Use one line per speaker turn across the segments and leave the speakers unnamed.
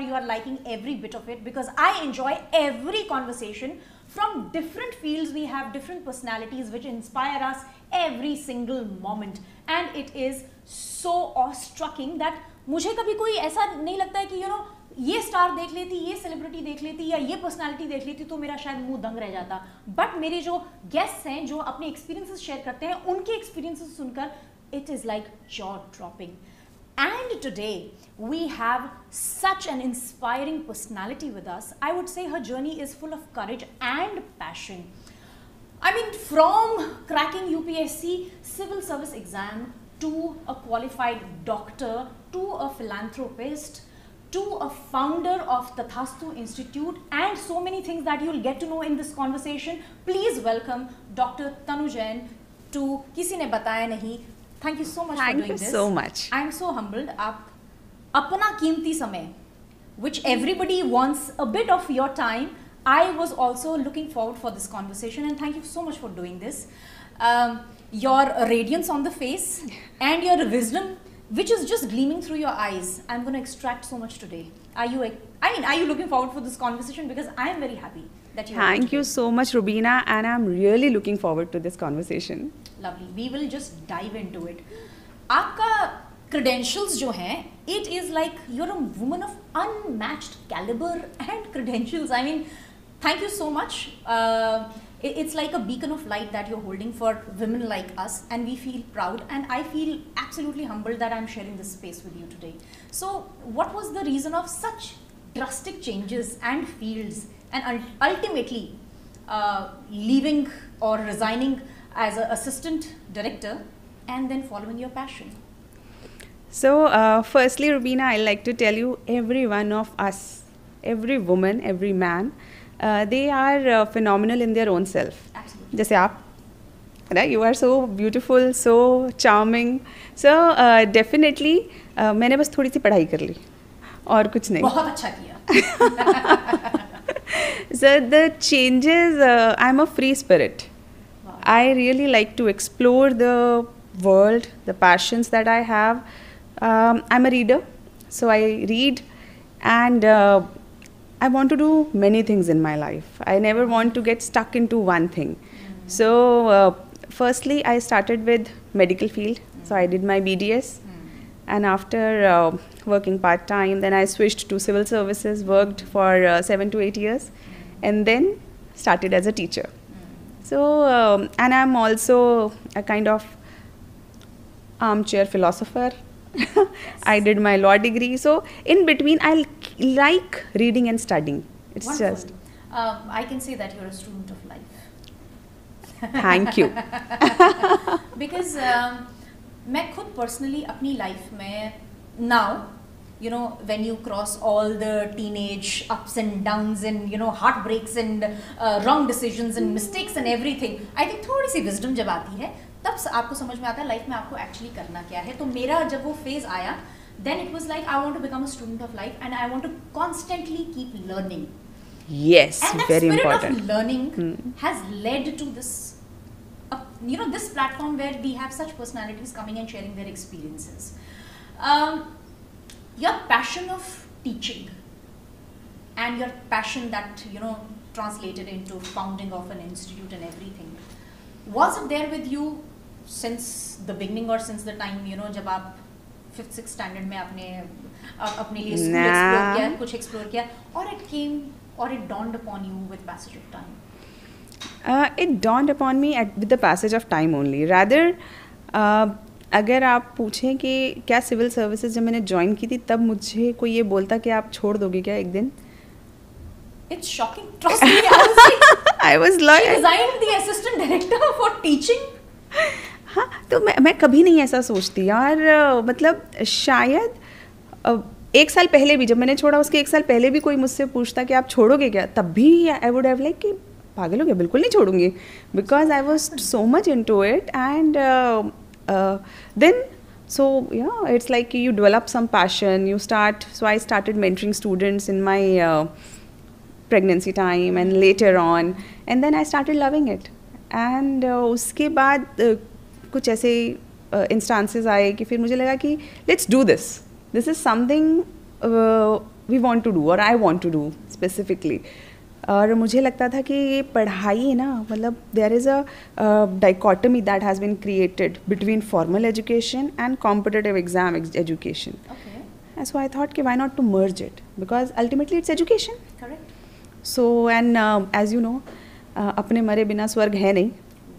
you are liking every bit of it, because I enjoy every conversation. From different fields, we have different personalities which inspire us every single moment, and it is so awe-strucking that मुझे कभी कोई ऐसा नहीं लगता है कि ये star देख लेती, ये सेलिब्रिटी देख लेती या ये पर्सनालिटी देख लेती तो मेरा शायद मुंह दंग रह जाता. बट मेरे जो गेस्ट्स हैं जो अपने एक्सपीरियंसेस शेयर करते हैं, उनके एक्सपीरियंसेस सुनकर it is like jaw-dropping. And today we have such an inspiring personality with us. I would say her journey is full of courage and passion. I mean, from cracking UPSC civil service exam to a qualified doctor to a philanthropist to a founder of Tathastu Institute, and so many things that you'll get to know in this conversation. Please welcome Dr. Tanu Jain to Kisi Ne Bataya Nahi. Thank you so much for doing this.
Thank you so much.
I'm so humbled. आप अपना कीमती समय, which everybody wants a bit of your time. I was also looking forward for this conversation, and thank you so much for doing this. Your radiance on the face and your wisdom, which is just gleaming through your eyes, I'm going to extract so much today. Are you looking forward for this conversation? Because I am very happy that you are here.
Thank you so much, Rubina, and I'm really looking forward to this conversation.
Lovely. We will just dive into it. आपका credentials जो हैं, it is like you're a woman of unmatched caliber and credentials. I mean, thank you so much. It's like a beacon of light that you're holding for women like us, and we feel proud, and I feel absolutely humbled that I'm sharing this space with you today. So, what was the reason of such drastic changes and fields, and ultimately leaving or resigning as an assistant director and then following your passion?
So, firstly, Rubina, I'd like to tell you, every one of us, every woman, every man, they are phenomenal in their own self.
Absolutely.
जैसे आप, right? You are so beautiful, so charming. So, definitely, मैंने बस थोड़ी सी पढ़ाई कर ली और कुछ नहीं.
बहुत अच्छा किया.
So, the changes, I'm a free spirit.
Wow.
I really like to explore the world, the passions that I have. I'm a reader, so I read, and I want to do many things in my life. I never want to get stuck into one thing. So, firstly, I started with medical field. So, I did my BDS, and after working part-time, then I switched to civil services, worked for 7 to 8 years, and then started as a teacher. So, and I'm also a kind of armchair philosopher. I did my law degree. So, in between, I like reading and studying. It's
Wonderful.
just.
I can say that you're a student of life.
Thank you.
Because मैं खुद personally अपनी life में now, you know, when you cross all the teenage ups and downs and, you know, heartbreaks and wrong decisions and mistakes and everything, I think थोड़ी सी wisdom जब आती है, तब आपको समझ में आता है लाइफ में आपको actually करना क्या है. तो मेरा जब वो phase आया, then it was like I want to become a student of life and I want to constantly keep learning.
Yes,
And that
very
spirit
important.
of learning has led to this, you know, this platform where we have such personalities coming and sharing their experiences. Your passion of teaching and your passion that, you know, translated into founding of an institute and everything, was it there with you since the beginning or since the time, you know, जब आप 5th 6th standard में अपने लिए school explore किया, कुछ explore किया, or it came or it dawned upon you with passage of time?
It dawned upon me with the passage of time only. Rather, अगर आप पूछें कि क्या सिविल सर्विसेज जब मैंने ज्वाइन की थी तब मुझे कोई ये बोलता कि आप छोड़ दोगे क्या एक दिन?
It's shocking. Trust me, I was like,
I was like,
she resigned the assistant director for teaching.
हाँ, तो मैं कभी नहीं ऐसा सोचती यार. मतलब शायद एक साल पहले भी जब मैंने छोड़ा उसके एक साल पहले भी कोई मुझसे पूछता कि आप छोड़ोगे क्या, तब भी आई वुड हैव लाइक कि पागल हो गया, बिल्कुल नहीं छोड़ूंगी, because I was so much into it. And then so yeah, it's like you develop some passion, you start. So I started mentoring students in my pregnancy time and later on, and then I started loving it. And उसके बाद कुछ ऐसे instances आए कि फिर मुझे लगा कि let's do this. This is something we want to do और I want to do specifically. और मुझे लगता था कि ये पढ़ाई है ना, मतलब there is a dichotomy that has been created between formal education and competitive exam education. And so I thought कि why not to merge it, because ultimately it's education.
Correct.
So and as you know, अपने मरे बिना स्वर्ग है नहीं.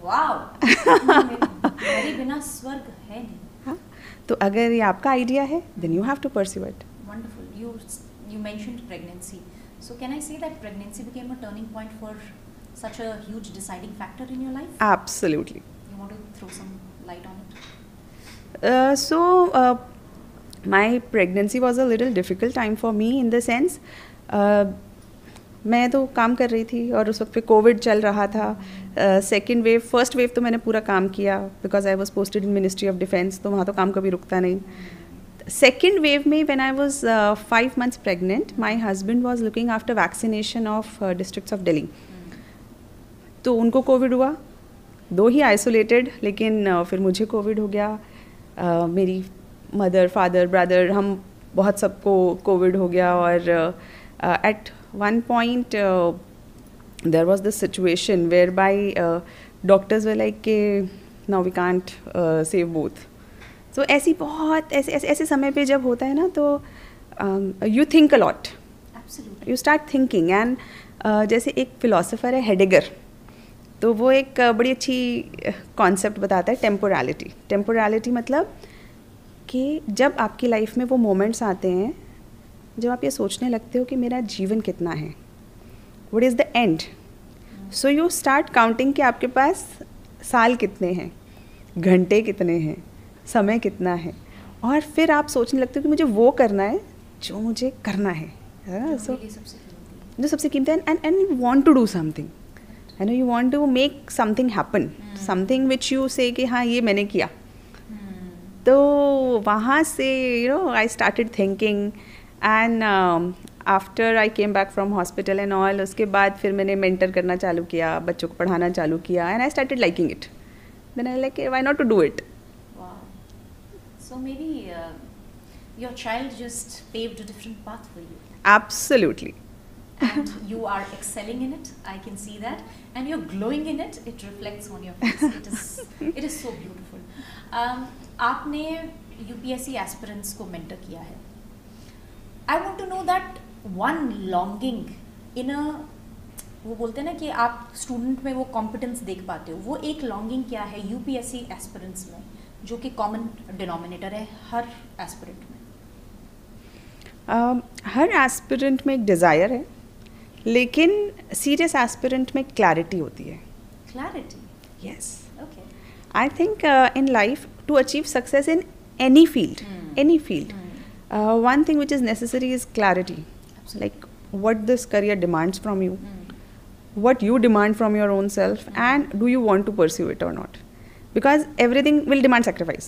Wow. मरे बिना स्वर्ग है नहीं.
हाँ, तो अगर ये आपका आइडिया है then you have to pursue it.
Wonderful. You mentioned pregnancy. So can I say that pregnancy became a turning point for such a huge deciding factor in your life?
Absolutely.
You want to throw some light on it?
So my pregnancy was a little difficult time for me in the sense मैं तो काम कर रही थी और उस वक्त पे कोविड चल रहा था. सेकेंड वेव, फर्स्ट वेव तो मैंने पूरा काम किया because I was posted in ministry of defence, तो वहाँ तो काम कभी रुकता नहीं. सेकेंड वेव में when I was 5 months pregnant, my husband was looking after vaccination of districts of Delhi. तो उनको कोविड हुआ, दो ही आइसोलेटेड, लेकिन फिर मुझे कोविड हो गया. मेरी मदर, फादर, ब्रदर, हम बहुत सबको कोविड हो गया. और at one point there was this situation where by doctors were like के now we can't save both. So ऐसी बहुत ऐसे समय पे जब होता है ना, तो you think a lot, you start thinking. And जैसे एक फिलोसोफर है हेडेगर, तो वो एक बड़ी अच्छी कॉन्सेप्ट बताता है, टेम्पोरलिटी. टेम्पोरलिटी मतलब कि जब आपकी लाइफ में वो मोमेंट्स आते हैं जब आप ये सोचने लगते हो कि मेरा जीवन कितना है, what is the end. So you start counting कि आपके पास साल कितने हैं, घंटे कितने हैं, समय कितना है, और फिर आप सोचने लगते हो कि मुझे वो करना है जो मुझे करना है. सो जो सबसे कीमती है, and you want to do something, you know, you want to make something happen, something which you say कि हाँ ये मैंने किया. तो वहाँ से you know I started thinking. And after I came back from hospital and all, उसके बाद फिर मैंने मेंटर करना चालू किया, बच्चों को पढ़ाना चालू किया, and I started liking it. Then I like why not to do it.
So maybe your child just paved a different path for you.
Absolutely.
And you are excelling in it. I can see that, and you're glowing in it. It reflects on your face. It is so beautiful. आपने UPSC aspirants को mentor किया है. I want to know that one longing in a, वो बोलते हैं ना कि आप स्टूडेंट में वो कॉम्पिटेंस देख पाते हो, वो एक लॉन्गिंग क्या है UPSC एस्पिरेंट्स में जो कि कॉमन डिनोमिनेटर है हर एस्पिरेंट में?
हर एस्पिरेंट में एक डिज़ायर है, लेकिन सीरियस एस्पिरेंट में क्लैरिटी होती है.
Clarity?
Yes.
Okay.
I think in life to achieve success in any field, one thing which is necessary is clarity. Absolutely. Like what this career demands from you, what you demand from your own self, and do you want to pursue it or not, because everything will demand sacrifice.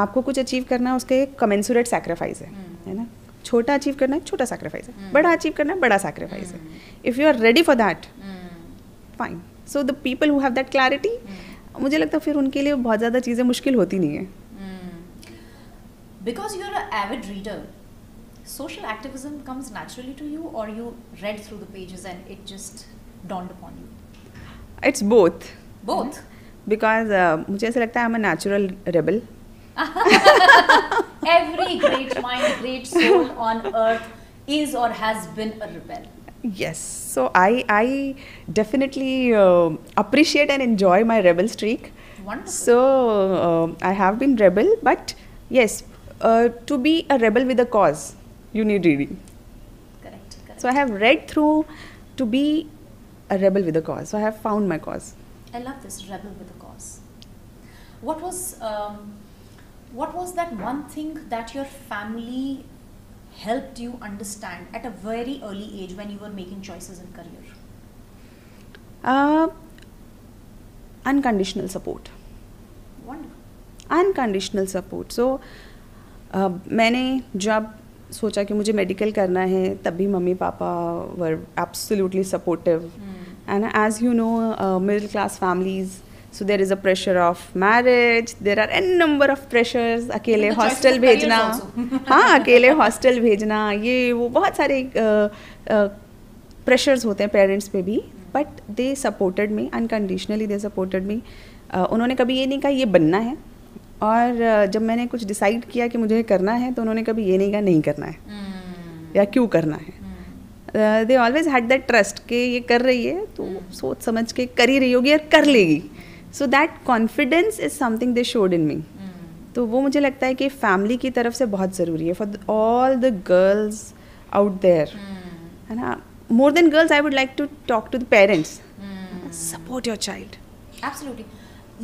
आपको कुछ achieve करना है, उसका एक commensurate sacrifice है ना. छोटा achieve करना है, छोटा sacrifice है. बड़ा अचीव करना है, बड़ा sacrifice है. If you are ready for that, fine. So the people who have that clarity, मुझे लगता है फिर उनके लिए बहुत ज़्यादा चीज़ें मुश्किल होती नहीं है.
Because you're an avid reader, social activism comes naturally to you, or you read through the pages and it just dawned upon you?
It's both.
Both?
Because मुझे ऐसा लगता है I'm a natural rebel.
Every great mind, great soul on earth is or has been a rebel.
Yes. So I definitely appreciate and enjoy my rebel streak.
Wonderful.
So I have been rebel, but yes. To be a rebel with a cause, you need reading.
Correct.
So I have read through to be a rebel with a cause. So I have found my cause.
I love this, rebel with a cause. What was that one thing that your family helped you understand at a very early age when you were making choices in career?
Unconditional support.
Wonderful.
Unconditional support. So मैंने जब सोचा कि मुझे medical करना है, तभी mummy papa were absolutely supportive. And as you know, middle class families So there is a pressure of marriage. There are n number of pressures. अकेले hostel भेजना, हाँ अकेले हॉस्टल भेजना, ये वो बहुत सारे प्रेशर्स होते हैं पेरेंट्स पे भी. But they supported me unconditionally. They supported me. उन्होंने कभी ये नहीं कहा ये बनना है, और जब मैंने कुछ डिसाइड किया कि मुझे करना है तो उन्होंने कभी ये नहीं कहा नहीं करना है या क्यों करना है. They always had that trust कि ये कर रही है तो सोच समझ के कर ही रही होगी और कर लेगी. So that confidence is something they showed in me. तो वो मुझे लगता है कि फैमिली की तरफ से बहुत ज़रूरी है for all the girls out there, है ना. More than girls I would like to talk to the parents. Support your child.
Absolutely.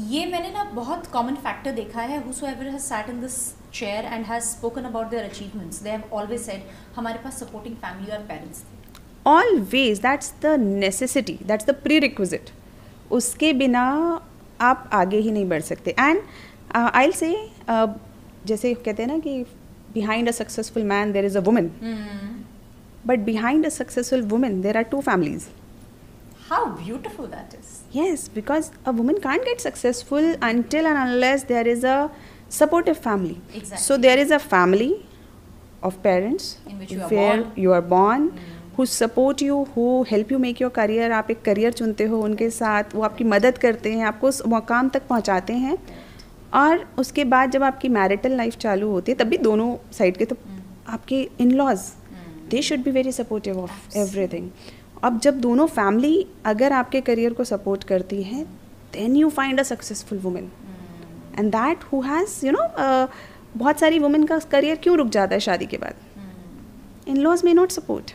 ये मैंने ना बहुत कॉमन फैक्टर देखा है. whosoever has sat in this chair and has spoken about their achievements, they have always said हमारे पास supporting family और parents थे.
Always, that's the necessity, that's the prerequisite. उसके बिना आप आगे ही नहीं बढ़ सकते. एंड I'll say जैसे कहते हैं ना कि behind a successful man there is a woman, but behind a successful woman there are two families.
How beautiful that is.
Yes, because a woman can't get successful until and unless there is a supportive family.
Exactly.
So there is a family of parents
In which you are
where
born.
you are born, who support you, who help you make your career. आप एक career चुनते हो उनके साथ, वो आपकी मदद करते हैं, आपको उस मुकाम तक पहुंचाते हैं. और उसके बाद जब आपकी मैरिटल लाइफ चालू होती है तब भी दोनों साइड के, तो आपके in laws they should be very supportive of everything. अब जब दोनों फैमिली अगर आपके करियर को सपोर्ट करती है, then you find a successful women. And that who has you know, बहुत सारी वुमेन का करियर क्यों रुक जाता है शादी के बाद? In laws may not support.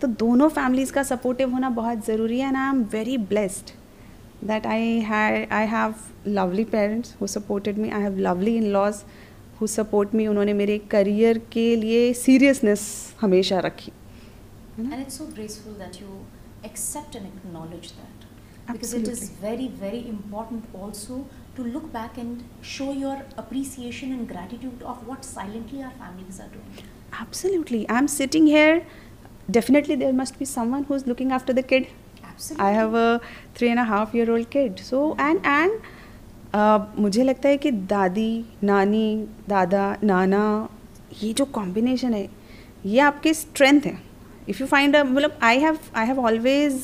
तो दोनों फैमिलीज़ का सपोर्टिव होना बहुत ज़रूरी है. And I am very blessed that I have lovely parents who supported me. I have lovely in laws who support me. उन्होंने मेरे करियर के लिए सीरियसनेस हमेशा रखी.
And it's so graceful that you accept and acknowledge that. Because
Absolutely.
it is very, very important also to look back and show your appreciation and gratitude of what silently our families are doing.
Absolutely. I'm sitting here. Definitely there must be someone who's looking after the kid.
Absolutely.
I have a 3.5-year-old kid. So and मुझे लगता है कि दादी, नानी, दादा, नाना, ये जो combination है ये आपकी स्ट्रेंथ है. If you find a, मतलब I have always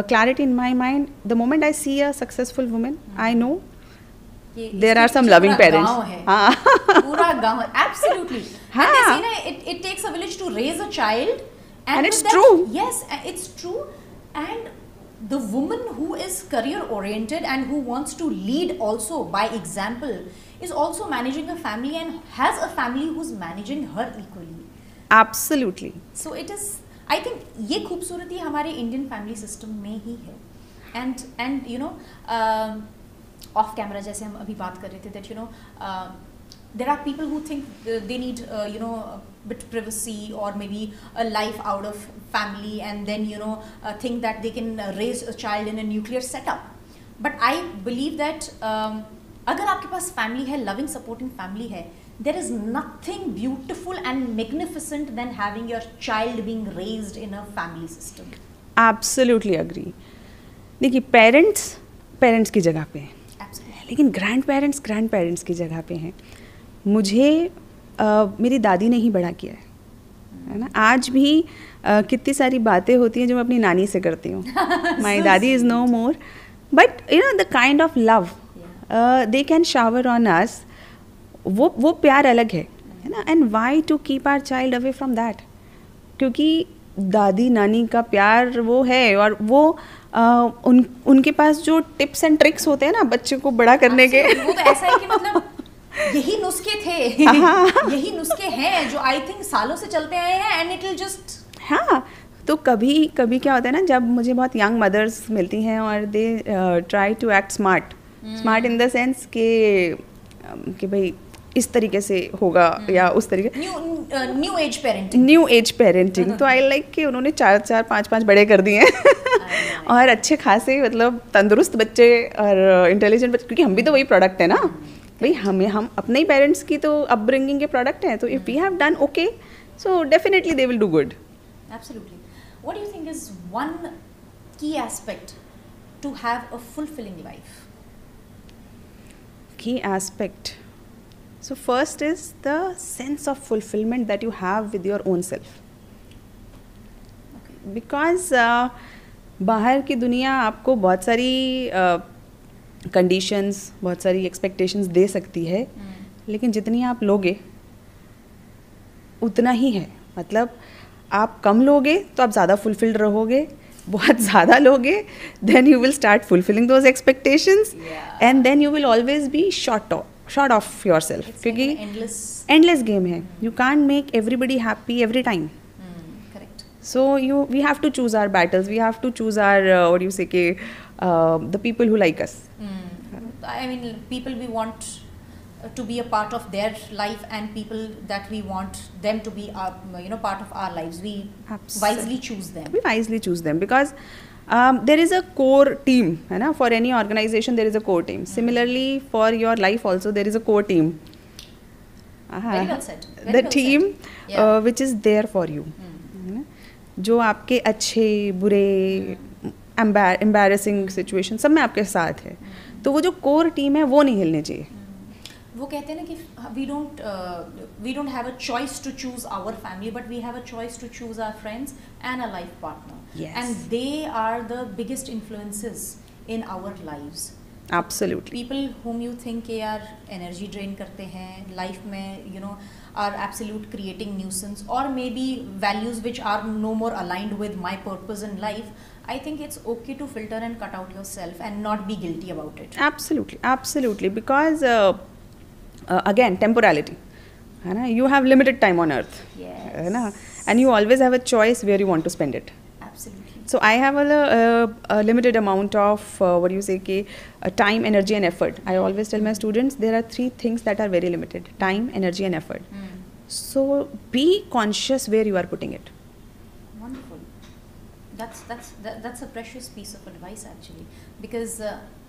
clarity in my mind. The moment I see a successful woman, I know there are some loving parents. हाँ.
पूरा गाँव. Absolutely.
हाँ.
And they say ना, it takes a village to raise a child.
And it's
with that,
true.
Yes, it's true. And the woman who is career oriented and who wants to lead also by example is also managing a family and has a family who's managing her equally.
Absolutely.
So it is, I think ये खूबसूरती हमारे Indian family system में ही है. And you know of camera जैसे हम अभी बात कर रहे थे that you know there are people who think they need you know a bit privacy or maybe a life out of family and then you know think that they can raise a child in a nuclear setup. But I believe that अगर आपके पास family है, loving supporting family है, there is nothing beautiful and magnificent than having your child being raised in a family system.
Absolutely agree. देखिए parents की जगह पे हैं.
Absolutely.
लेकिन ग्रैंड पेरेंट्स की जगह पे हैं. मुझे मेरी दादी ने ही बड़ा किया है ना. आज भी कितनी सारी बातें होती हैं जो मैं अपनी नानी से करती हूँ. माई दादी is no more, but you know the kind of love they can shower on us, वो प्यार अलग है ना. And why to keep our child away from that? क्योंकि दादी नानी का प्यार वो है, और वो उनके पास जो टिप्स एंड ट्रिक्स होते हैं ना बच्चे को बड़ा करने के,
वो तो ऐसा है कि मतलब यही नुस्खे थे, यही नुस्खे हैं जो आई थिंक सालों से चलते आए हैं एंड इट विल जस्ट. हाँ.
तो कभी क्या होता है ना, जब मुझे बहुत यंग मदर्स मिलती हैं और they try to act smart in the sense कि भाई इस तरीके से होगा या उस तरीके,
न्यू एज पेरेंटिंग.
तो आई लाइक कि उन्होंने 4 5 बड़े कर दिए हैं और अच्छे खासे मतलब तंदुरुस्त बच्चे और इंटेलिजेंट बच्चे, क्योंकि हम भी तो वही प्रोडक्ट है ना भाई. हम अपने ही पेरेंट्स की तो अपब्रिंगिंग के प्रोडक्ट हैं. तो if we have done okay, so definitely they will do good.
Absolutely. What do you think is one key aspect to have a fulfilling life?
Key aspect. So first is the sense of fulfillment that you have with your own self.
Okay.
Because बाहर की दुनिया आपको बहुत सारी conditions, बहुत सारी expectations दे सकती है, लेकिन जितनी आप लोगे उतना ही है. मतलब आप कम लोगे तो आप ज़्यादा फुलफिल्ड रहोगे, बहुत ज़्यादा लोगे then you will start fulfilling those expectations, and then you will always be short of yourself.
It's
क्योंकि
like an
endless game है. You can't make everybody happy every time.
correct.
So we have to choose our battles. We have to choose our the people who like us.
I mean, people we want to be a part of their life, and people that we want them to be part of our lives. We wisely choose them.
We wisely choose them because there is a core team, है ना? For any organization there is a core team. Similarly, for your life also there is a core team.
Very well said. Very
The
well
team
said. Yeah.
which is there for you. है ना? जो आपके अच्छे बुरे embarrassing situation सब में आपके साथ है. तो वो जो core team है वो नहीं हिलनी चाहिए.
वो कहते हैं ना कि we don't have a choice to choose our family, but we have a choice to choose our friends and a life partner.
Yes.
And they are the biggest influences in our lives.
Absolutely.
People whom you think के यार energy drain करते हैं life में, are absolute creating nuisance, or maybe values which are no more aligned with my purpose in life, I think it's okay to filter and cut out yourself and not be guilty about it.
Absolutely. Because again, temporality. है ना? You have limited time on earth.
Yes.
है ना? And you always have a choice where you want to spend it.
Absolutely.
So I have a limited amount of time, energy and effort. I always tell my students there are 3 things that are very limited: time, energy and effort. So be conscious where you are putting it.
Wonderful. That's a precious piece of advice actually, because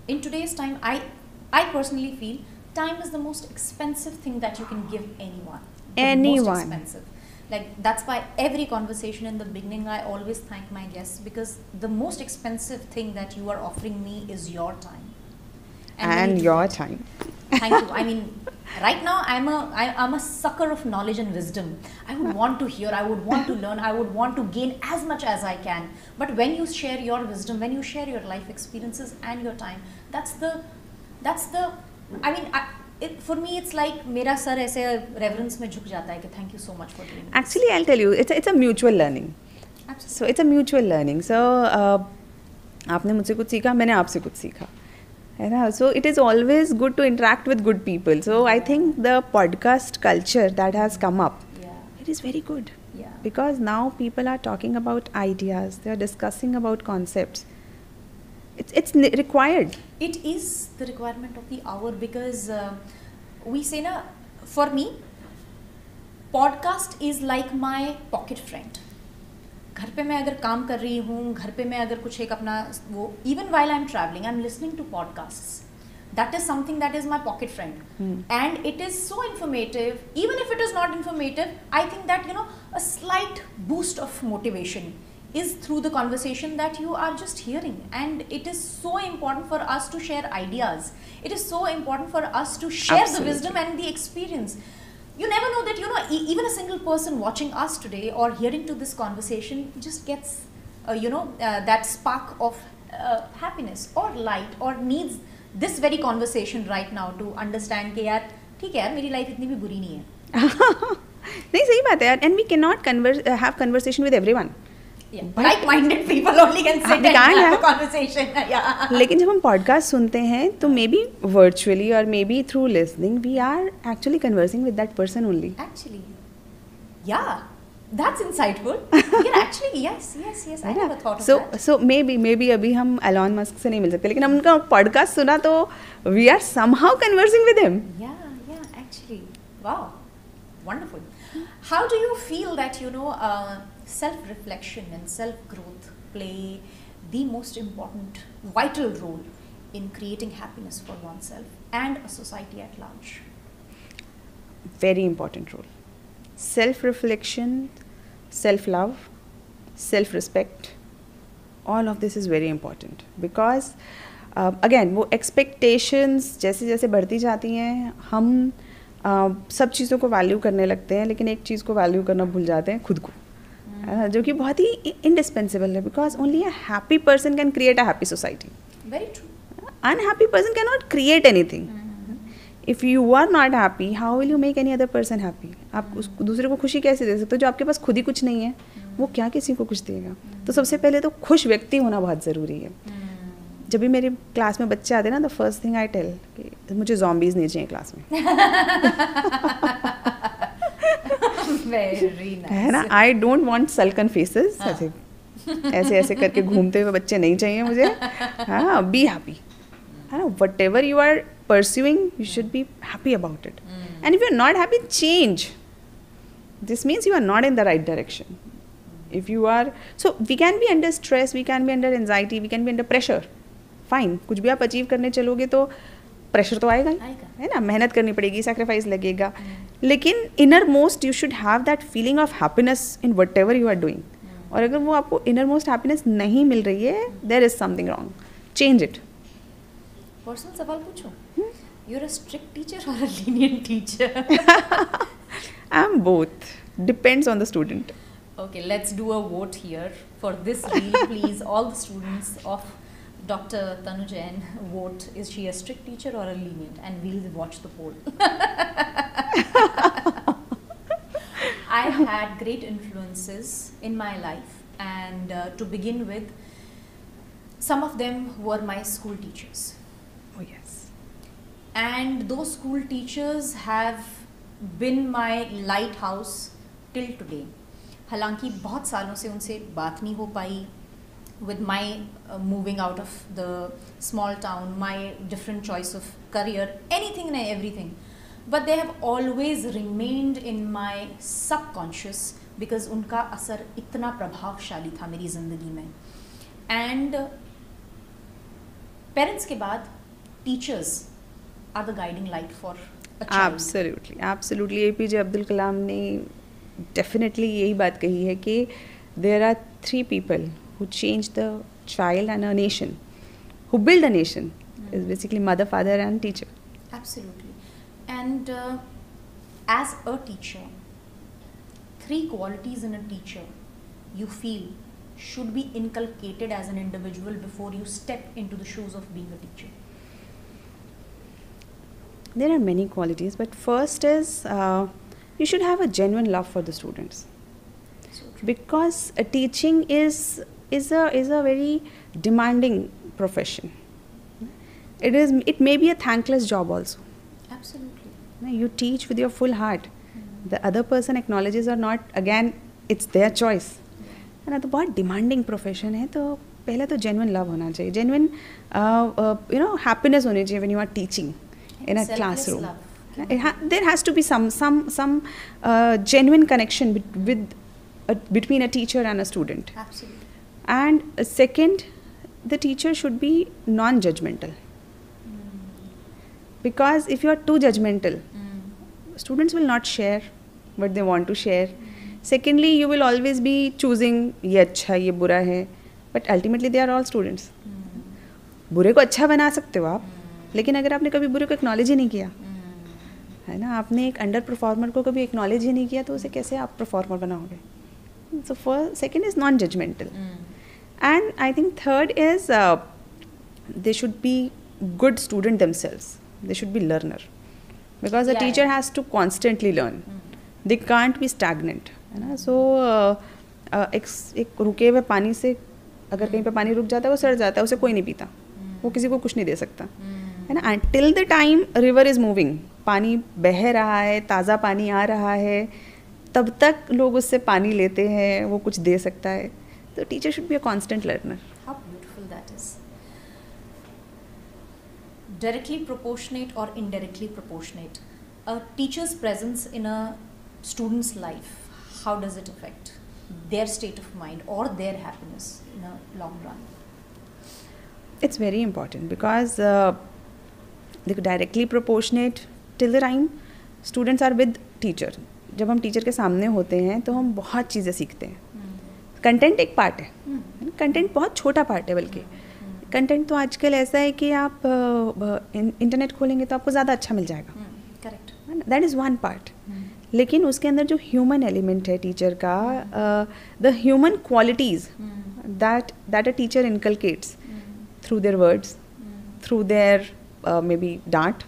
in today's time, I personally feel time is the most expensive thing that you can give anyone.
Anyone.
Most expensive. Like, that's why every conversation in the beginning I always thank my guests, because the most expensive thing that you are offering me is your time.
And your time.
Thank you. I mean, right now I'm a sucker of knowledge and wisdom. I would want to hear, I would want to learn, I would want to gain as much as I can. But when you share your wisdom, when you share your life experiences and your time, that's the I mean, for me it's like मेरा sir ऐसे reverence में झुक जाता है कि thank you so much for doing this.
Actually, I'll tell you, it's a mutual learning.
Absolutely.
So it's a mutual learning. So आपने मुझसे कुछ सीखा, मैंने आपसे कुछ सीखा, है ना? So it is always good to interact with good people. So I think the podcast culture that has come up, it is very good.
Yeah.
Because now people are talking about ideas, they are discussing about concepts. It's required.
It is the requirement of the hour, because we say na, for me, podcast is like my pocket friend. घर पे मैं अगर काम कर रही हूँ, घर पे मैं अगर कुछ एक अपना वो, even while I'm traveling, I'm listening to podcasts. That is something that is my pocket friend. And it is so informative. Even if it is not informative, I think that, a slight boost of motivation is through the conversation that you are just hearing. And it is so important for us to share ideas. It is so important for us to share
Absolutely.
the wisdom and the experience. You never know that, even a single person watching us today or hearing to this conversation just gets, that spark of happiness or light, or needs this very conversation right now to understand कि यार ठीक है यार, मेरी life इतनी भी बुरी नहीं है.
नहीं, सही बात है यार. And we cannot have conversation with everyone.
Yeah. Like-minded people only can sit and have a conversation. Yeah.
लेकिन जब हम पॉडकास्ट सुनते हैं तो मे बी वर्चुअली और maybe through listening we are actually conversing with that person only.
Actually, yeah, that's insightful. Yeah, actually, yes. I never thought of that.
So maybe अभी हम Elon Musk से नहीं मिल सकते, लेकिन हम उनका podcast सुना तो we are somehow conversing with him.
Yeah, actually, wow, wonderful. How do you feel that self-reflection and self-growth play the most important, vital role in creating happiness for oneself and a society at large?
Very important role. Self-reflection, self-love, self-respect, all of this is very important because again वो expectations जैसे जैसे बढ़ती जाती हैं हम सब चीज़ों को वैल्यू करने लगते हैं लेकिन एक चीज़ को वैल्यू करना भूल जाते हैं खुद को जो कि बहुत ही इंडिस्पेंसिबल है because only a happy person can create a happy society
very true
unhappy person can not create anything if you are not happy how will you make any other person happy आप दूसरे को खुशी कैसे दे सकते हो जो आपके पास खुद ही कुछ नहीं है वो क्या किसी को कुछ देगा तो सबसे पहले तो खुश व्यक्ति होना बहुत ज़रूरी है जब भी मेरी क्लास में बच्चे आते हैं ना the first thing I tell कि मुझे zombies नहीं चाहिए क्लास में
Very nice.
है ना आई डोंट वांट सल्कन फेसेस ऐसे ऐसे करके घूमते हुए बच्चे नहीं चाहिए मुझे हाँ बी हैप्पी है ना whatever you are pursuing you should be happy about it and if you are not happy change this means you are not in the right direction if you are so we can be under stress we can be under anxiety we can be under pressure fine कुछ भी आप achieve करने चलोगे तो pressure तो आएगा ही है ना मेहनत करनी पड़ेगी सैक्रिफाइस लगेगा लेकिन innermost you should have that feeling of happiness in whatever you are doing और अगर वो आपको इनर मोस्ट हैप्पीनेस नहीं मिल रही है there is something wrong change it
personal सवाल पूछो you are a strict teacher और a lenient teacher
I am both depends on the student
Okay, let's do a vote here for this reel. Please, all the students of Dr. Tanu Jain, vote. Is she a strict teacher or a lenient? And we'll watch the poll. I had great influences in my life, and to begin with, some of them were my school teachers.
Oh yes.
And those school teachers have been my lighthouse till today. हालांकि बहुत सालों से उनसे बात नहीं हो पाई with my moving out of the small town my different choice of career anything and everything but they have always remained in my subconscious because उनका असर इतना प्रभावशाली था मेरी ज़िंदगी में एंड पेरेंट्स के बाद teachers are the guiding light for
absolutely APJ Abdul Kalam ने डेफिनेटली यही बात कही है कि there are 3 people who change the child and a nation, who build a nation is basically mother, father and teacher.
Absolutely. And as a teacher, 3 qualities in a teacher you feel should be inculcated as an individual before you step into the shoes of being a teacher.
There are many qualities, but first is you should have a genuine love for the students.
So
because teaching is a very demanding profession. It may be a thankless job also.
Absolutely.
You teach with your full heart. The other person acknowledges or not, again it's their choice. है ना तो बहुत demanding profession है तो पहले तो genuine love होना चाहिए genuine happiness होनी चाहिए when you are teaching in a classroom.
Love.
There has to be some genuine connection between a teacher and a student.
Absolutely.
And second, the teacher should be non-judgmental. Because if you are too judgmental, students will not share what they want to share. Secondly, you will always be choosing ये अच्छा ये बुरा है, but ultimately they are all students. बुरे को अच्छा बना सकते हो आप, लेकिन अगर आपने कभी बुरे को एक्नॉलेज ही नहीं किया है ना आपने एक अंडर परफॉर्मर को कभी एक्नॉलेज ही नहीं किया तो उसे कैसे आप परफॉर्मर बनाओगे so first second is non judgemental and I think third is they should be good student themselves they should be learner because a teacher has to constantly learn they can't be stagnant है ना सो एक रुके हुए पानी से अगर कहीं पे पानी रुक जाता है वो सड़ जाता है उसे कोई नहीं पीता वो किसी को कुछ नहीं दे सकता है ना till the time river is moving पानी बह रहा है ताज़ा पानी आ रहा है तब तक लोग उससे पानी लेते हैं वो कुछ दे सकता है तो teacher should be a constant learner
How beautiful that is. Directly proportionate or indirectly proportionate. A teacher's presence in a student's life, how does it affect their state of mind or their happiness in a long run?
It's very important because directly proportionate till the time students are with teacher. जब हम teacher के सामने होते हैं तो हम बहुत चीज़ें सीखते हैं कंटेंट एक पार्ट है कंटेंट बहुत छोटा पार्ट है, बल्कि कंटेंट तो आजकल ऐसा है कि आप इंटरनेट खोलेंगे तो आपको ज़्यादा अच्छा मिल जाएगा,
correct,
that is one part. लेकिन उसके अंदर जो ह्यूमन एलिमेंट है टीचर का, the human qualities that a teacher inculcates through their words, through their maybe डांट,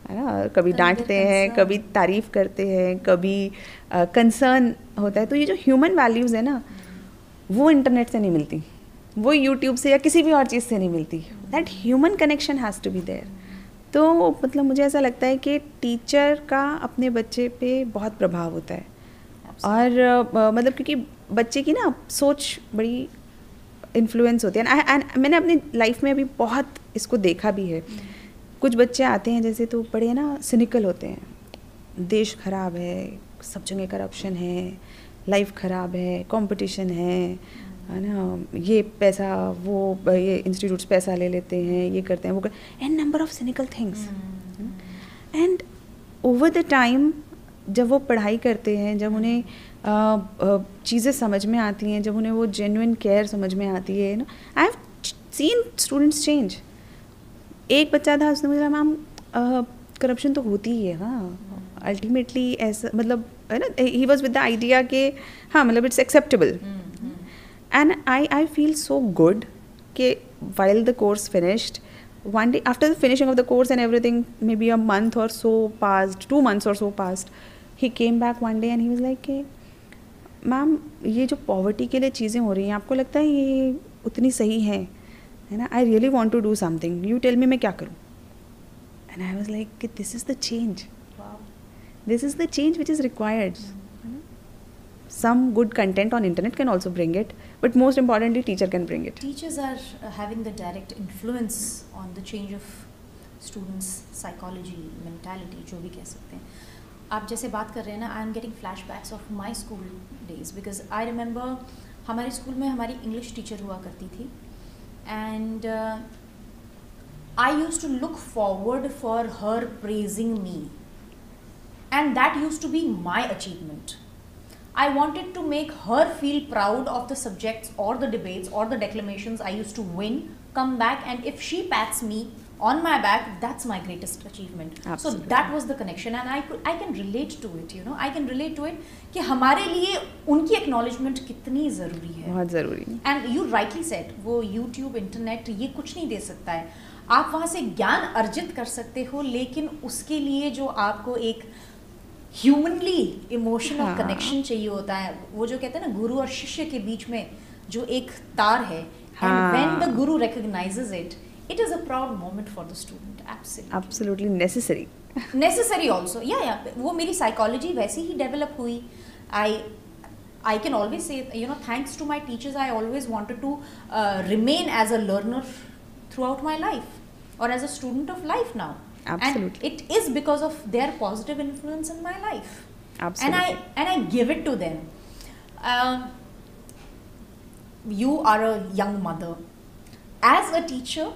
है ना, कभी डांटते हैं, कभी तारीफ करते हैं, कभी कंसर्न होता है. तो ये जो ह्यूमन वैल्यूज़ है ना, वो इंटरनेट से नहीं मिलती, वो यूट्यूब से या किसी भी और चीज़ से नहीं मिलती. That human connection has to be there. तो मतलब मुझे ऐसा लगता है कि टीचर का अपने बच्चे पे बहुत प्रभाव होता है. और मतलब क्योंकि बच्चे की ना सोच बड़ी इन्फ्लुएंस होती है. एंड मैंने अपनी लाइफ में अभी बहुत इसको देखा भी है. कुछ बच्चे आते हैं जैसे तो बड़े ना सिनिकल होते हैं, देश ख़राब है, सब जगह करप्शन है, लाइफ ख़राब है, कंपटीशन है ना, ये पैसा, वो ये इंस्टीट्यूट्स पैसा ले लेते हैं, ये करते हैं, वो करते हैं, and number of cynical things. And over the time जब वो पढ़ाई करते हैं, जब उन्हें चीज़ें समझ में आती हैं, जब उन्हें वो जेन्युइन केयर समझ में आती है ना, I have seen students change. एक बच्चा था, उसने बोला मैम करप्शन तो होती ही है, हाँ अल्टीमेटली ऐसा, मतलब है ना, he was with the idea कि हाँ मतलब it's acceptable. And I feel so good कि while the course finished, one day after the finishing of the course and everything, maybe a month or so passed, 2 months or so passed, he came back one day and he was like, ma'am ये जो poverty के लिए चीज़ें हो रही हैं, आपको लगता है ये उतनी सही हैं, है ना, I really want to do something, you tell me मैं क्या करूँ. एंड आई वॉज लाइक कि this is the change, this is the change which is required. Some good content on internet can also bring it, but most importantly teacher can bring it.
Teachers are having the direct influence on the change of students' psychology, mentality, जो भी कह सकते हैं. आप जैसे बात कर रहे हैं ना, I am getting flashbacks of my school days, because I remember हमारे स्कूल में हमारी इंग्लिश टीचर हुआ करती थी, and I use to look forward for her praising me, and that use to be my achievement. I wanted to make her feel proud of the subjects or the debates or the declamations I used to win, come back, and if she pats me on my back, that's my greatest achievement. Absolutely. So that was the connection, and I can relate to it, you know, I can relate to it कि हमारे लिए उनकी acknowledgement कितनी ज़रूरी है,
बहुत ज़रूरी. And
you rightly said, वो YouTube, internet ये कुछ नहीं दे सकता है. आप वहाँ से ज्ञान अर्जित कर सकते हो, लेकिन उसके लिए जो आपको एक ह्यूमनली इमोशनल कनेक्शन चाहिए होता है, वो जो कहते हैं ना गुरु और शिष्य के बीच में जो एक तार है, and when the Guru recognises it, it is a proud moment for the student.
Absolutely necessary,
necessary also. या वो मेरी साइकोलॉजी वैसे ही डेवलप हुई. I can always say, you know, thanks to my teachers, I always wanted to remain as a learner throughout my life, or as a student of life now.
Absolutely.
And it is because of their positive influence in my life.
Absolutely.
And I give it to them. You are a young mother. As a teacher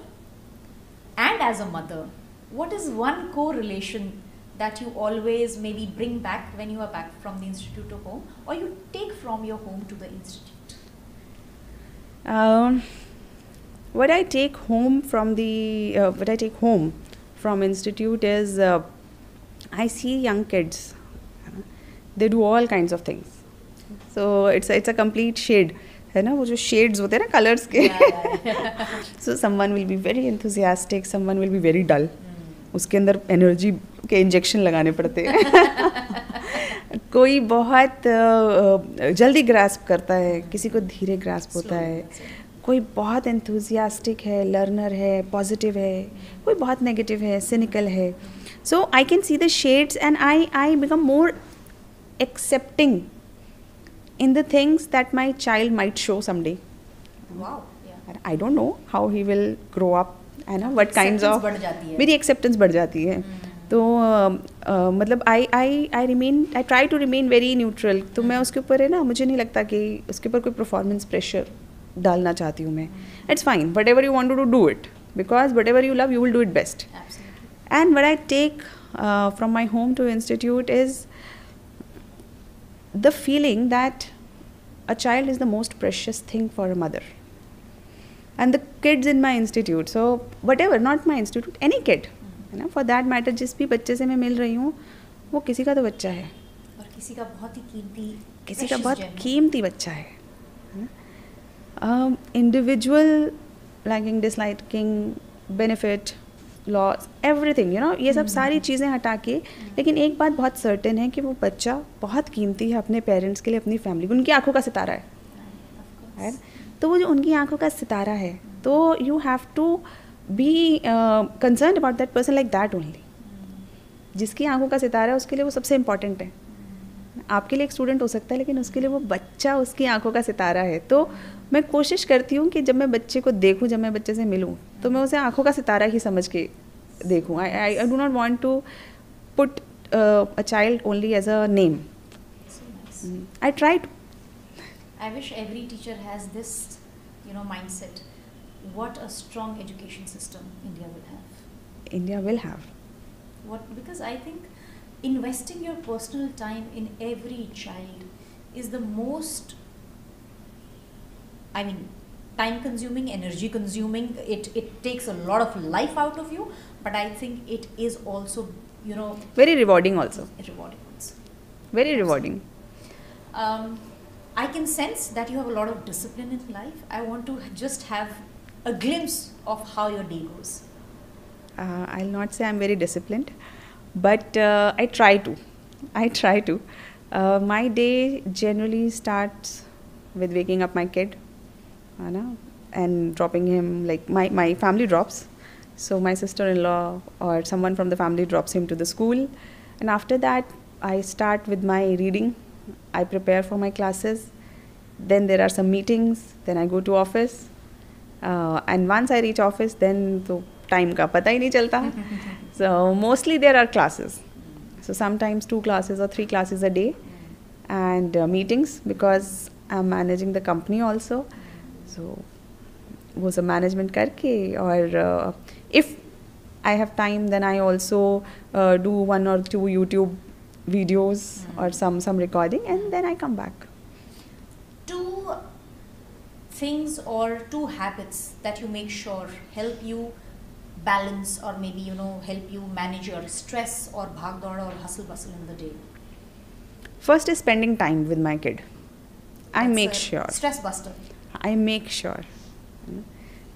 and as a mother, what is one correlation that you always maybe bring back when you are back from the institute to home, or you take from your home to the institute?
What I take home from institute is I see young kids, they do all kinds of things, so it's a complete shade, है ना, वो जो shades होते हैं ना colors के. So someone will be very enthusiastic, someone will be very dull. उसके अंदर energy के injection लगाने पड़ते हैं. कोई बहुत जल्दी grasp करता है, किसी को धीरे grasp होता है, कोई बहुत enthusiastic है, learner है, positive है, कोई बहुत negative है, cynical है. So I can see the shades, and I become more accepting in the things that my child might show someday.
Wow. Yeah.
I don't know how he will grow up, है ना, what kinds of,
बढ़ जाती है.
मेरी acceptance बढ़ जाती है. तो मतलब I try to remain very neutral. तो मैं उसके ऊपर है ना, मुझे नहीं लगता कि उसके ऊपर कोई performance pressure डालना चाहती हूँ मैं. It's fine, whatever you want to do it, because whatever you love you will do it best.
Absolutely.
And what I take from my home to institute is the feeling that a child is the most precious thing for a mother. And the kids in my institute, so whatever, not my institute, any kid, है ना, for that matter, जिस भी बच्चे से मैं मिल रही हूँ वो किसी का तो बच्चा है,
और किसी का बहुत ही कीमती,
किसी का बहुत कीमती बच्चा है ना. Individual liking, disliking, benefit, loss, everything, you know, ये सब सारी चीज़ें हटा के, लेकिन एक बात बहुत सर्टेन है कि वो बच्चा बहुत कीमती है अपने पेरेंट्स के लिए, अपनी फैमिली, उनकी आंखों का सितारा है. तो वो जो उनकी आंखों का सितारा है, तो you have to be concern about that person like that only. जिसकी आंखों का सितारा है उसके लिए वो सबसे इम्पॉर्टेंट है. आपके लिए एक स्टूडेंट हो सकता है, लेकिन उसके लिए वो बच्चा उसकी आंखों का सितारा है. तो मैं कोशिश करती हूँ कि जब मैं बच्चे को देखूँ, जब मैं बच्चे से मिलूँ, तो मैं उसे आंखों का सितारा ही समझ के देखूँ. I do not want to put a child only as a name. I try to.
I wish every teacher has this, you know, mindset. What a strong education system India will have.
India will have.
Because I think investing your personal time in every child is the most, I mean, time consuming, energy consuming. It takes a lot of life out of you, but I think it is also, you know,
very rewarding also.
Rewarding also.
Very rewarding.
I can sense that you have a lot of discipline in life. I want to just have a glimpse of how your day goes.
I'll not say I'm very disciplined, but I try to. My day generally starts with waking up my kid, and dropping him, like my family drops. So my sister-in-law or someone from the family drops him to the school. And after that, I start with my reading. I prepare for my classes. Then there are some meetings. Then I go to office. And once I reach office, then तो time का पता ही नहीं चलता. So mostly there are classes. So sometimes 2 classes or 3 classes a day. And meetings, because I'm managing the company also. So वो सब management करके, और if I have time, then I also do 1 or 2 YouTube videos or some recording, and then I come back.
2 things or 2 habits that you make sure help you balance, or maybe, you know, help you manage your stress or bhagdauड़ or hustle bustle in the day.
First is spending time with my kid. I
That's
make sure.
Stress buster.
I make sure,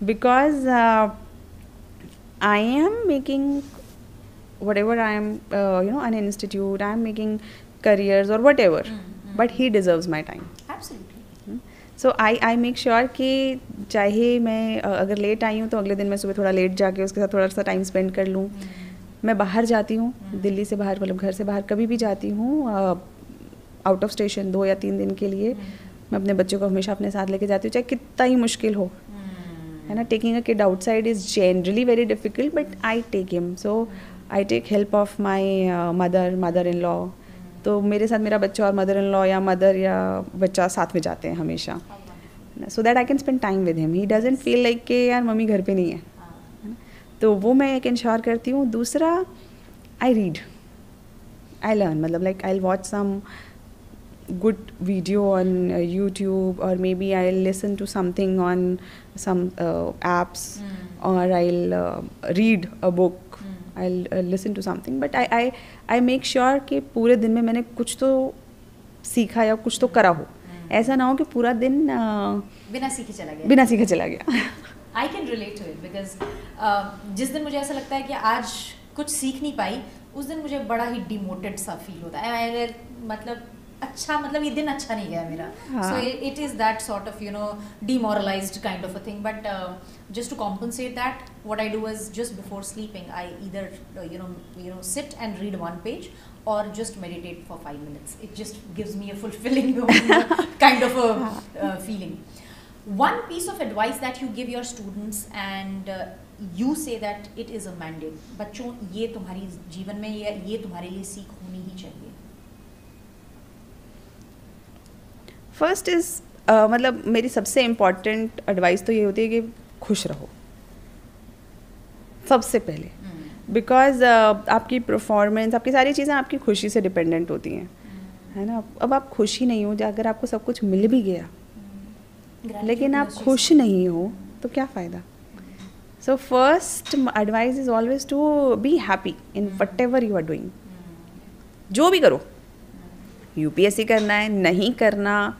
because I am making whatever I am, an institute, I am making careers or whatever, but he deserves my time.
Absolutely.
So I make sure कि चाहे मैं अगर late आई हूँ तो अगले दिन मैं सुबह थोड़ा लेट जाके उसके साथ थोड़ा सा टाइम स्पेंड कर लूँ. मैं बाहर जाती हूँ, दिल्ली से बाहर, मतलब घर से बाहर कभी भी जाती हूँ, आउट ऑफ स्टेशन 2 या 3 दिन के लिए, मैं अपने बच्चों को हमेशा अपने साथ लेके जाती हूँ, चाहे कितना ही मुश्किल हो, है ना. Taking a kid outside is generally very difficult, but I take him. So I take help of my mother in law. तो मेरे साथ मेरा बच्चा और मदर इन लॉ या मदर या बच्चा साथ में जाते हैं हमेशा, so that I can spend time with him. He doesn't feel like कि यार मम्मी घर पे नहीं है. तो वो मैं एक इंश्योर करती हूँ. दूसरा, आई रीड, आई लर्न, मतलब like I watch some good video on YouTube, or maybe I'll listen to something on some apps, or I'll read a book, I'll listen to something, but I make sure कि पूरे दिन में मैंने कुछ तो सीखा या कुछ तो करा हो. ऐसा ना हो कि पूरा दिन
बिना सीखे चला गया. I can relate to it, because जिस दिन मुझे ऐसा लगता है कि आज कुछ सीख नहीं पाई, उस दिन मुझे बड़ा ही डिमोटेड सा फील होता है. मतलब ये दिन अच्छा नहीं गया मेरा. So it is that sort of, you know, demoralized kind of a thing. But just to compensate that, what I do is just before sleeping, I either sit and read 1 page, or just meditate for 5 minutes. It just gives me a fulfilling kind of a feeling. One piece of advice that you give your students, and you say that it is a mandate. बच्चों, ये तुम्हारी जीवन में ये तुम्हारे लिए सीख होनी ही चाहिए.
फर्स्ट इज़ मतलब मेरी सबसे इम्पॉर्टेंट एडवाइस तो ये होती है कि खुश रहो सबसे पहले. बिकॉज आपकी परफॉर्मेंस, आपकी सारी चीज़ें आपकी खुशी से डिपेंडेंट होती हैं, है ना. अब आप खुश ही नहीं हो, अगर आपको सब कुछ मिल भी गया लेकिन आप खुश नहीं हो तो क्या फ़ायदा. So first advice is always to be happy in whatever you are doing. जो भी करो, यूपीएससी करना है, नहीं करना,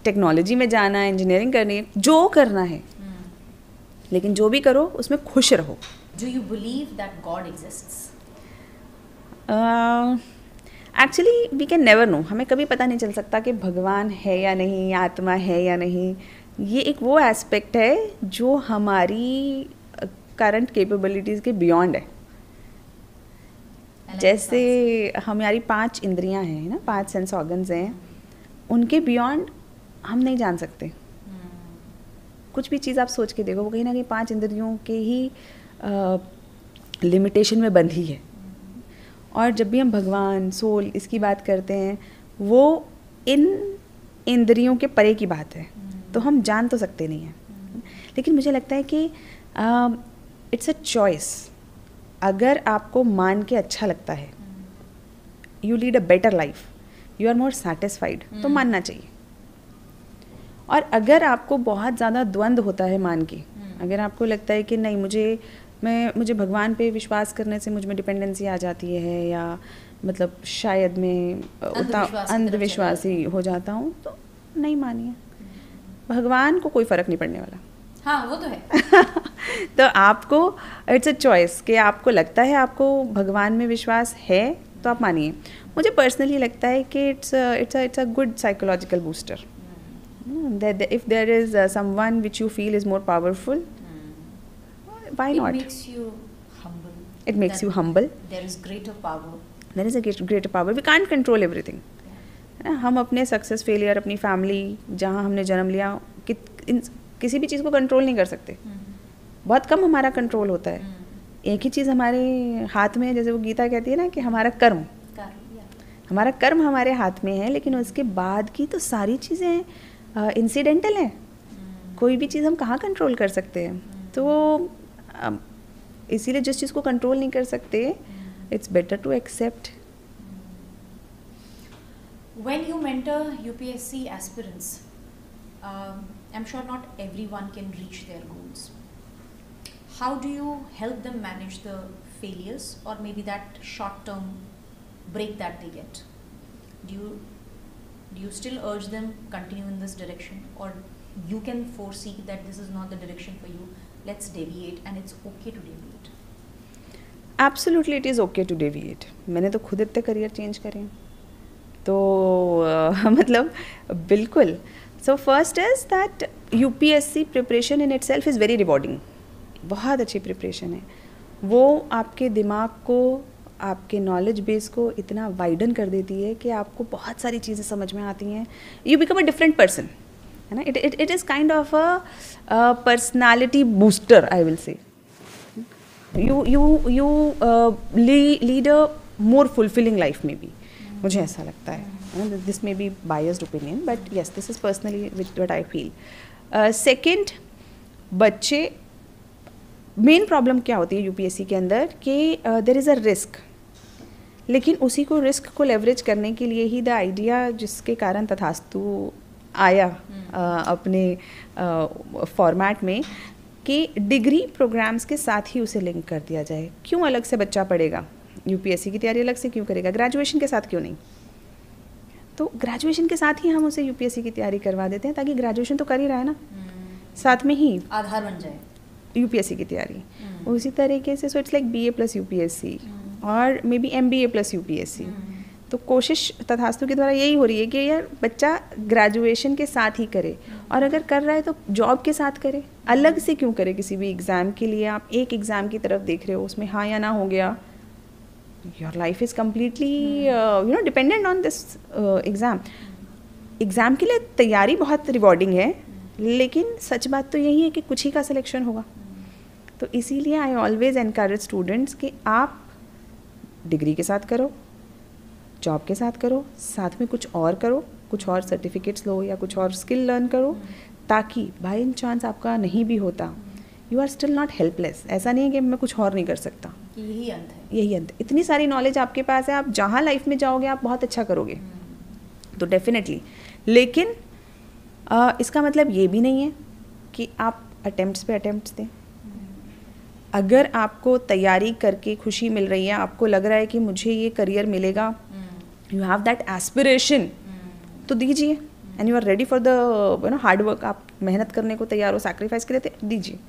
टेक्नोलॉजी में जाना है, इंजीनियरिंग करनी है, जो करना है, लेकिन जो भी करो उसमें खुश रहो.
Do you believe that God exists?
Actually we can never know. हमें कभी पता नहीं चल सकता कि भगवान है या नहीं, आत्मा है या नहीं. ये एक वो एस्पेक्ट है जो हमारी करंट कैपेबिलिटीज़ के बियॉन्ड है. जैसे हमारी 5 इंद्रियां हैं ना, 5 सेंस ऑर्गन्स हैं, उनके बियॉन्ड हम नहीं जान सकते. कुछ भी चीज़ आप सोच के देखो, वो कहीं ना कहीं 5 इंद्रियों के ही लिमिटेशन में बंधी है. और जब भी हम भगवान, सोल इसकी बात करते हैं, वो इन इंद्रियों के परे की बात है, तो हम जान तो सकते नहीं हैं. लेकिन मुझे लगता है कि इट्स अ चॉइस. अगर आपको मान के अच्छा लगता है, you lead a better life, you are more satisfied, तो मानना चाहिए. और अगर आपको बहुत ज़्यादा द्वंद्व होता है मान के, अगर आपको लगता है कि नहीं, मुझे भगवान पे विश्वास करने से मुझ में डिपेंडेंसी आ जाती है, या मतलब शायद मैं अंधविश्वासी हो जाता हूँ, तो नहीं मानिए. भगवान को कोई फ़र्क नहीं पड़ने वाला.
हाँ, वो तो है.
तो आपको इट्स अ चॉइस कि आपको लगता है आपको भगवान में विश्वास है तो आप मानिए. मुझे पर्सनली लगता है कि it's a good psychological booster. If there is someone which you feel is more powerful, why not?
It makes you humble.
It makes you humble.
There is greater power.
There is a greater power. We can't control everything. हम अपने success, failure, अपनी family, जहाँ हमने जन्म लिया, किसी भी चीज़ को कंट्रोल नहीं कर सकते. बहुत कम हमारा कंट्रोल होता है. एक ही चीज़ हमारे हाथ में है, जैसे वो गीता कहती है ना कि हमारा कर्म हमारे हाथ में है, लेकिन उसके बाद की तो सारी चीज़ें इंसिडेंटल है. कोई भी चीज़ हम कहाँ कंट्रोल कर सकते हैं. तो इसीलिए जिस चीज़ को कंट्रोल नहीं कर सकते, it's better to accept.
When you mentor UPSC aspirants, I'm sure not everyone can reach their goals. How do you help them manage the failures, or maybe that short-term break that they get? Do you still urge them continue in this direction, or you can foresee that this is not the direction for you, let's deviate, and it's okay to deviate?
Absolutely, it is okay to deviate. मैंने तो खुद इतने career change करे हैं, तो मतलब बिल्कुल. So first is that UPSC preparation in itself is very rewarding. बहुत अच्छी प्रिपरेशन है. वो आपके दिमाग को, आपके नॉलेज बेस को इतना वाइडन कर देती है कि आपको बहुत सारी चीज़ें समझ में आती हैं. You become a different person, है ना. It is kind of a personality booster, I will say. you lead a more fulfilling life maybe. मुझे ऐसा लगता है. This may be biased opinion, but yes, this is personally what I feel. Second, बच्चे, main problem क्या होती है UPSC के अंदर कि देयर इज़ अ रिस्क, लेकिन उसी को रिस्क को लेवरेज करने के लिए ही द आइडिया जिसके कारण तथास्तु आया अपने फॉर्मेट में कि डिग्री प्रोग्राम्स के साथ ही उसे लिंक कर दिया जाए. क्यों अलग से बच्चा पढ़ेगा? यूपीएससी की तैयारी अलग से क्यों करेगा? ग्रेजुएशन के साथ क्यों नहीं? तो ग्रेजुएशन के साथ ही हम उसे यूपीएससी की तैयारी करवा देते हैं, ताकि ग्रेजुएशन तो कर ही रहा है ना, साथ में ही
आधार बन जाए
यूपीएससी की तैयारी. उसी तरीके से so it's like BA plus UPSC और maybe MBA plus UPSC. तो कोशिश तथास्तु के द्वारा यही हो रही है कि यार बच्चा ग्रेजुएशन के साथ ही करे, और अगर कर रहा है तो जॉब के साथ करे. अलग से क्यों करे? किसी भी एग्ज़ाम के लिए आप एक एग्ज़ाम की तरफ देख रहे हो, उसमें हाँ या ना हो गया, your life is completely dependent on this exam. Exam के लिए तैयारी बहुत रिवॉर्डिंग है, लेकिन सच बात तो यही है कि कुछ ही का सिलेक्शन होगा. तो इसीलिए आई ऑलवेज एनकरेज स्टूडेंट्स कि आप डिग्री के साथ करो, जॉब के साथ करो, साथ में कुछ और करो, कुछ और सर्टिफिकेट्स लो या कुछ और स्किल लर्न करो, ताकि बाई चांस आपका नहीं भी होता, you are still not helpless. ऐसा नहीं है कि मैं कुछ और नहीं कर सकता.
कि यही अंत है।
यही अंत। इतनी सारी नॉलेज आपके पास है, आप जहाँ लाइफ में जाओगे आप बहुत अच्छा करोगे, तो डेफिनेटली। लेकिन इसका मतलब ये भी नहीं है कि आप अटेम्प्ट्स पे अटेम्प्ट्स दें। अगर आपको तैयारी करके खुशी मिल रही है, आपको लग रहा है कि मुझे ये करियर मिलेगा, यू हैव दैट एस्पिरेशन, तो दीजिए। And you are ready for the hard work, आप मेहनत करने को तैयार हो, सैक्रिफाइस के लिए दीजिए।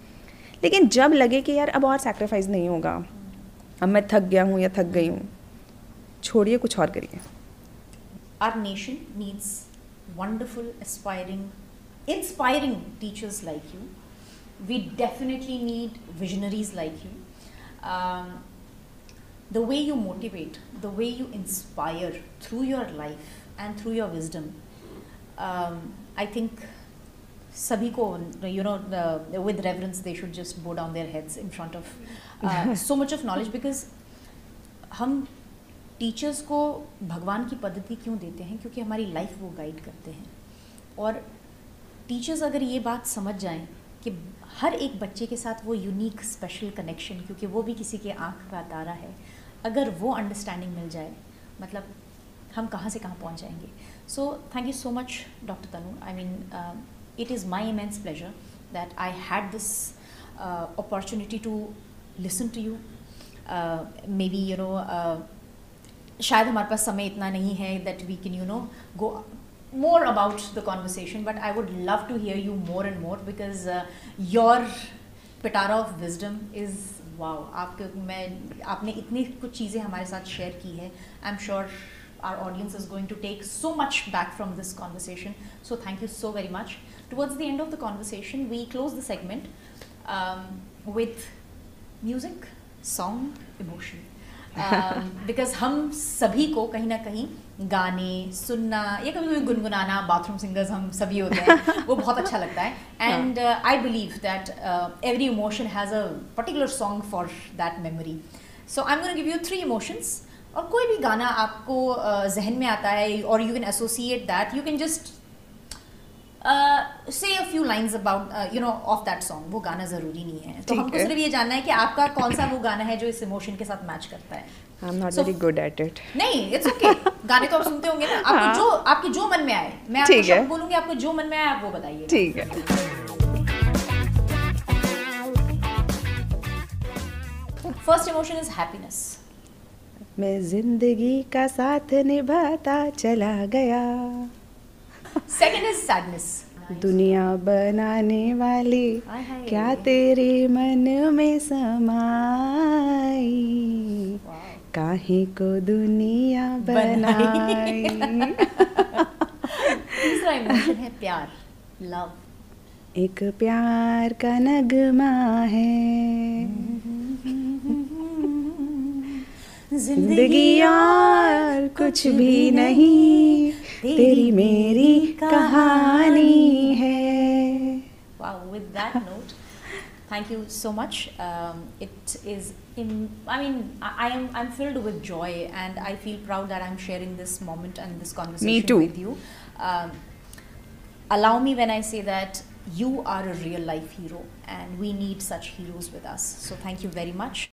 लेकिन जब लगे कि यार अब और सैक्रिफाइस नहीं होगा, अब मैं थक गया हूँ या थक गई हूँ, छोड़िए, कुछ और करिए।
Our nation needs wonderful, inspiring teachers like you. We definitely need visionaries like you. The way you motivate, the way you inspire through your life and through your wisdom, I think sabhi ko, with reverence they should just bow down their heads in front of so much of knowledge, because हम teachers को भगवान की पद्धति क्यों देते हैं? क्योंकि हमारी लाइफ वो गाइड करते हैं। और टीचर्स अगर ये बात समझ जाएं कि हर एक बच्चे के साथ वो यूनिक स्पेशल कनेक्शन, क्योंकि वो भी किसी के आँख का तारा है, अगर वो अंडरस्टैंडिंग मिल जाए, मतलब हम कहाँ से कहाँ पहुँच जाएंगे। So thank you so much doctor Tanu. I mean it is my immense pleasure that I had this opportunity to listen to you. Maybe शायद हमारे पास समय इतना नहीं है that we can go more about the conversation, but I would love to hear you more and more, because your Pitara of wisdom is wow. आपने इतनी कुछ चीज़ें हमारे साथ शेयर की है। I'm sure our audience is going to take so much back from this conversation. So thank you so very much. Towards the end of the conversation, we close the segment with music, song, emotion. Because हम सभी को कहीं ना कहीं गाने सुनना या कभी कभी गुनगुनाना, बाथरूम सिंगर्स हम सभी होते हैं, वो बहुत अच्छा लगता है। And I believe that every emotion has a particular song for that memory. So I am going to give you 3 emotions, और कोई भी गाना आपको जहन में आता है, और you can associate that, you can just say a few lines about of that song. वो गाना ज़रूरी नहीं है, तो हमको सिर्फ ये जानना है कि आपका कौन सा वो गाना है जो इस इमोशन के साथ मैच करता है।
I'm not very good at it.
नहीं, it's okay. गाने तो आप सुनते होंगे ना, आपको आपके जो मन में आए, मैं आपको शब्द बोलूँगी, आपको जो मन में आए आप वो बताइए।
ठीक है।
First emotion is happiness.
मैं जिंदगी का साथ निभाता चला गया।
Second is sadness.
दुनिया बनाने वाली क्या तेरे मन में समाई, काहे को दुनिया बनाई।
तीसरा इमोशन है प्यार, लव।
एक प्यार का नगमा है, जिंदगी और कुछ भी नहीं, तेरी मेरी कहानी है।
Wow, with that note, thank you so much. It is I'm filled with joy, and I feel proud that I'm sharing this moment and this conversation with you. Allow me when I say that you are a real life hero, and we need such heroes with us. So thank you very much.